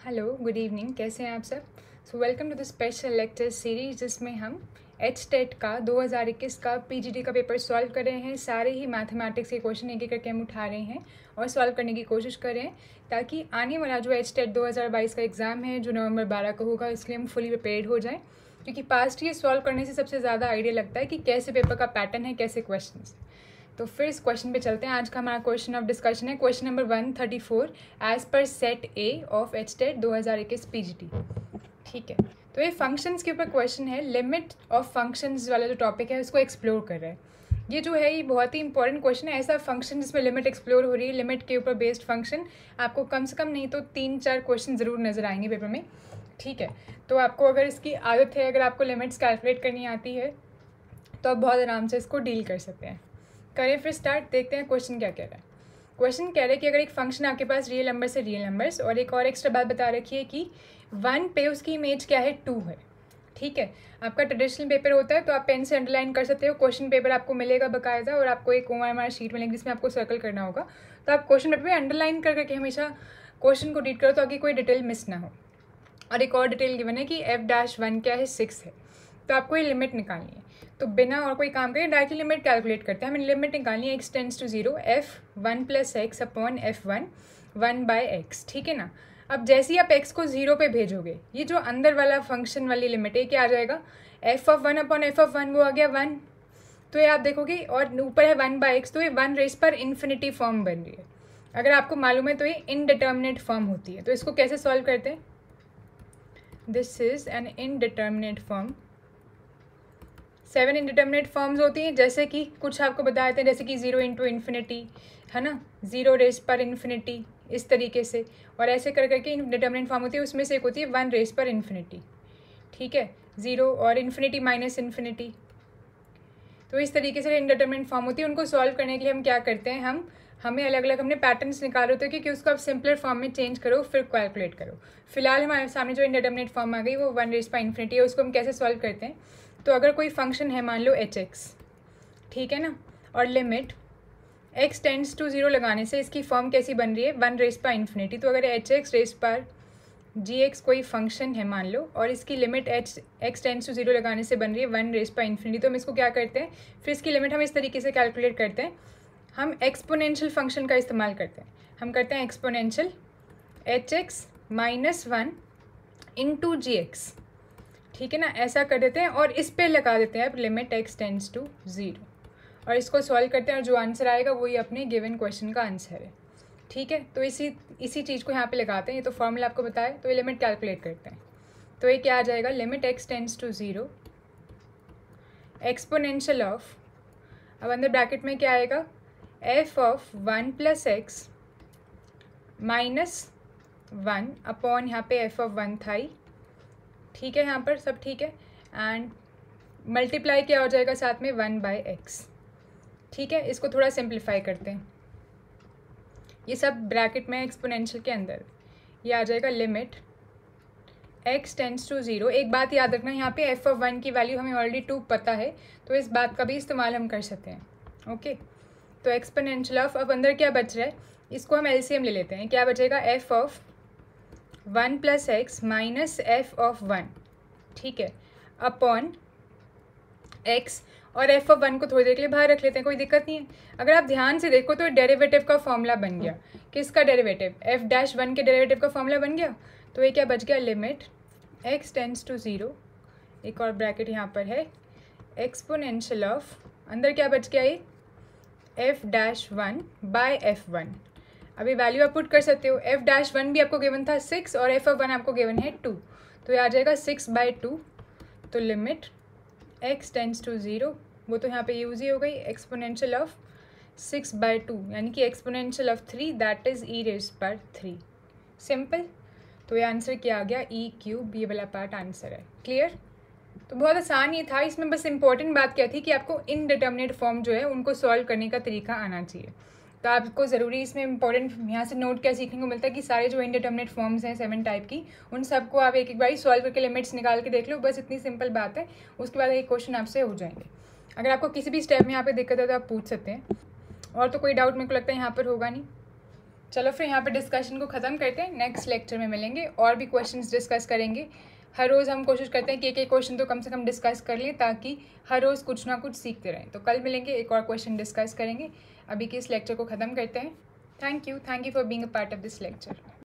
Hello, good evening. कैसे हैं आप सब? Welcome to the special lecture series जिसमें हम एचटेट का 2021 का पीजीडी का पेपर सॉल्व कर रहे हैं। सारे ही मैथमेटिक्स के क्वेश्चन एक एक करके हम उठा रहे हैं और सॉल्व करने की कोशिश कर रहे हैं ताकि आने वाला जो एचटेट 2022 का एग्ज़ाम है जो नवंबर 12 को होगा, इसलिए हम फुली प्रिपेयर्ड हो जाएँ। क्योंकि पास्ट ईयर सॉल्व करने से सबसे ज़्यादा आइडिया लगता है कि कैसे पेपर का पैटर्न है, कैसे क्वेश्चन। तो फिर इस क्वेश्चन पे चलते हैं। आज का हमारा क्वेश्चन ऑफ डिस्कशन है question number 134 as per set A of HTET 2021 PGT. ठीक है, तो ये फंक्शंस के ऊपर क्वेश्चन है। लिमिट ऑफ फंक्शंस वाला जो टॉपिक है उसको एक्सप्लोर कर रहा है। ये जो है ये बहुत ही इंपॉर्टेंट क्वेश्चन है। ऐसा फंक्शन जिसमें लिमिट एक्सप्लोर हो रही है, लिमिट के ऊपर बेस्ड फंक्शन, आपको कम से कम नहीं तो 3-4 क्वेश्चन ज़रूर नज़र आएंगे पेपर में। ठीक है, तो आपको अगर इसकी आदत है, अगर आपको लिमिट्स कैलकुलेट करनी आती है तो आप बहुत आराम से इसको डील कर सकते हैं। करें फिर स्टार्ट, देखते हैं क्वेश्चन क्या कह रहा है। क्वेश्चन कह रहा है कि अगर एक फंक्शन आपके पास रियल नंबर से रियल नंबर्स, और एक और एक्स्ट्रा बात बता रखी है कि 1 पे उसकी इमेज क्या है, 2 है। ठीक है, आपका ट्रेडिशनल पेपर होता है तो आप पेन से अंडरलाइन कर सकते हो। क्वेश्चन पेपर आपको मिलेगा बाकायदा और आपको एक OMR शीट मिलेगी जिसमें आपको सर्कल करना होगा। तो आप क्वेश्चन पेपर में अंडरलाइन कर करके हमेशा क्वेश्चन को रीड करो ताकि कोई डिटेल मिस ना हो। और एक और डिटेल गिवन है कि f-1 क्या है, 6 है। तो आपको ये लिमिट निकालनी है। तो बिना और कोई काम करें डायरेक्टली लिमिट कैलकुलेट करते हैं। हमें लिमिट निकालनी है x tends to 0 f1 + x upon f1 1/x। ठीक है ना। अब जैसे ही आप x को 0 पे भेजोगे, ये जो अंदर वाला फंक्शन वाली लिमिट है क्या आ जाएगा, f(1) अपॉन f(1) वो आ गया 1। तो ये आप देखोगे और ऊपर है 1/x, तो ये 1⁻∞ फॉर्म बन रही है। अगर आपको मालूम है तो ये इनडिटर्मिनेट फॉर्म होती है। तो इसको कैसे सॉल्व करते हैं, this is an indeterminate form. 7 indeterminate forms होती हैं, जैसे कि कुछ आपको बता देते हैं, जैसे कि 0 × इन्फिनिटी है ना, 0⁻∞, इस तरीके से। और ऐसे कर करके इनडिटर्मिनेट फॉर्म होती है, उसमें से एक होती है 1⁻∞। ठीक है, 0 और इन्फिनिटी माइनस इन्फिनिटी। तो इस तरीके से इनडिटर्मिनेट फॉर्म होती है। उनको सॉल्व करने के लिए हम क्या करते हैं, हमें अलग अलग हमने पैटर्न्स निकाले होते हैं कि उसको आप सिंपलर फॉर्म में चेंज करो फिर कैलकुलेट करो। फिलहाल हमारे सामने जो इनडिटर्मिनेट फॉर्म आ गई वो 1⁻∞ है। उसको हम कैसे सॉल्व करते हैं, तो अगर कोई फंक्शन है मान लो hx, ठीक है ना, और लिमिट x टेंड्स टू 0 लगाने से इसकी फॉर्म कैसी बन रही है, 1⁻∞। तो अगर hx⁻gx कोई फंक्शन है मान लो और इसकी लिमिट x टेंड्स टू 0 लगाने से बन रही है 1⁻∞, तो हम इसको क्या करते हैं, फिर इसकी लिमिट हम इस तरीके से कैलकुलेट करते हैं। हम एक्सपोनेंशियल फंक्शन का इस्तेमाल करते हैं। हम करते हैं एक्सपोनेंशियल hx-1 इंटू gx। ठीक है ना, ऐसा कर देते हैं और इस पे लगा देते हैं अब लिमिट x टेंड्स टू 0 और इसको सॉल्व करते हैं और जो आंसर आएगा वही अपने गिवन क्वेश्चन का आंसर है। ठीक है, तो इसी चीज़ को यहाँ पे लगाते हैं। ये तो फॉर्मूला आपको बताया, तो ये लिमिट कैलकुलेट करते हैं। तो ये क्या आ जाएगा, limit x tends to 0 exponential of, अब अंदर ब्रैकेट में क्या आएगा, f(1 + x - 1 अपॉन यहाँ पे f(1) था ही। ठीक है, यहाँ पर सब ठीक है। एंड मल्टीप्लाई क्या हो जाएगा साथ में 1/x। ठीक है, इसको थोड़ा सिंप्लीफाई करते हैं। ये सब ब्रैकेट में एक्सपोनेंशियल के अंदर ये आ जाएगा लिमिट x टेंड्स टू 0। एक बात याद रखना, यहाँ पे f(1) की वैल्यू हमें ऑलरेडी 2 पता है, तो इस बात का भी इस्तेमाल हम कर सकते हैं। ओके, तो एक्सपोनेंशियल ऑफ, अब अंदर क्या बच रहा है, इसको हम LCM ले लेते हैं। क्या बचेगा, f(1 + x - f(1), ठीक है, अपॉन x। और f(1) को थोड़ी देर के लिए बाहर रख लेते हैं, कोई दिक्कत नहीं है। अगर आप ध्यान से देखो तो डेरिवेटिव का फॉर्मूला बन गया। किसका डेरिवेटिव, f'1 के डेरिवेटिव का फॉर्मूला बन गया। तो ये क्या बच गया, लिमिट x टेंड्स टू 0, एक और ब्रैकेट यहाँ पर है, एक्सपोनेंशियल ऑफ, अंदर क्या बच गया, ये f'1/f1। अभी वैल्यू आप पुट कर सकते हो। f'1 भी आपको गिवन था 6 और f(1) आपको गिवन है 2, तो ये आ जाएगा 6/2। तो लिमिट x टेंड्स टू 0, वो तो यहाँ पे यूज ही हो गई, एक्सपोनेंशियल ऑफ 6/2 यानी कि exponential of 3, that is e⁻3। Simple. तो ये आंसर क्या आ गया, e³, ये वाला पार्ट आंसर है। क्लियर। तो बहुत आसान ही था, इसमें बस इंपॉर्टेंट बात क्या थी कि आपको इनडिटर्मिनेट फॉर्म जो है उनको सॉल्व करने का तरीका आना चाहिए। तो आपको ज़रूरी इसमें इंपॉर्टेंट यहाँ से नोट क्या सीखने को मिलता है कि सारे जो इनडिटर्मिनेट फॉर्म्स हैं 7 टाइप की, उन सबको आप एक एक बार सॉल्व करके लिमिट्स निकाल के देख लो, बस इतनी सिंपल बात है। उसके बाद एक क्वेश्चन आपसे हो जाएंगे। अगर आपको किसी भी स्टेप में यहाँ पे दिक्कत है तो आप पूछ सकते हैं, और तो कोई डाउट मेरे को लगता है यहाँ पर होगा नहीं। चलो फिर यहाँ पे डिस्कशन को ख़त्म करते हैं, नेक्स्ट लेक्चर में मिलेंगे और भी क्वेश्चंस डिस्कस करेंगे। हर रोज़ हम कोशिश करते हैं कि एक क्वेश्चन तो कम से कम डिस्कस कर लें ताकि हर रोज़ कुछ ना कुछ सीखते रहें। तो कल मिलेंगे, एक और क्वेश्चन डिस्कस करेंगे। अभी के इस लेक्चर को ख़त्म करते हैं। Thank you for being a part of this lecture.